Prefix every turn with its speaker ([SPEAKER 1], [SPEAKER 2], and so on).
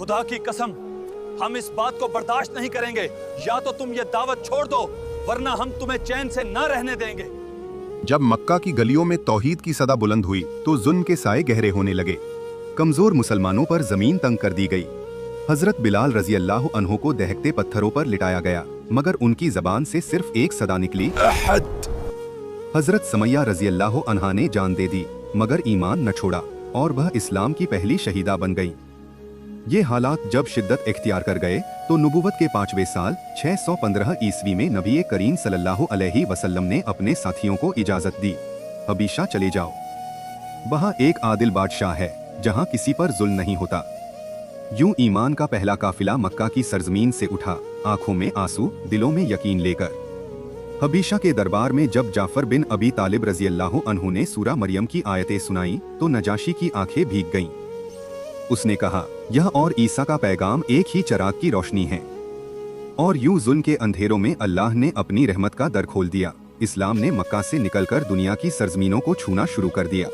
[SPEAKER 1] खुदा की कसम, हम इस बात को बर्दाश्त नहीं करेंगे। या तो तुम ये दावत छोड़ दो, वरना हम तुम्हें चैन से न रहने देंगे।
[SPEAKER 2] जब मक्का की गलियों में तौहीद की सदा बुलंद हुई तो जुल्म के साए गहरे होने लगे। कमजोर मुसलमानों पर जमीन तंग कर दी गई। हजरत बिलाल रजी अल्लाह अन्हु को दहकते पत्थरों पर लिटाया गया, मगर उनकी जबान से सिर्फ एक सदा निकली, अहद। हजरत समैया रजी अल्लाह अन्हा ने जान दे दी, मगर ईमान न छोड़ा और वह इस्लाम की पहली शहीदा बन गईं। ये हालात जब शिद्दत इख्तियार कर गए तो नबूवत के 5वें साल 615 ईस्वी में नबी करीम सल्लल्लाहु अलैहि वसल्लम ने अपने साथियों को इजाजत दी, हबीशा चले जाओ। वहाँ एक आदिल बादशाह है जहाँ किसी पर जुल्म नहीं होता। यूं ईमान का पहला काफिला मक्का की सरजमीन से उठा, आंखों में आंसू, दिलों में यकीन लेकर। हबीशा के दरबार में जब जाफर बिन अबी तालिब रजी अल्लाह अन्हु ने सूरा मरियम की आयतें सुनाई तो नजाशी की आंखें भीग गईं। उसने कहा, यह और ईसा का पैगाम एक ही चिराग की रोशनी है। और यूं जुल्म के अंधेरों में अल्लाह ने अपनी रहमत का दर खोल दिया। इस्लाम ने मक्का से निकलकर दुनिया की सरजमीनों को छूना शुरू कर दिया।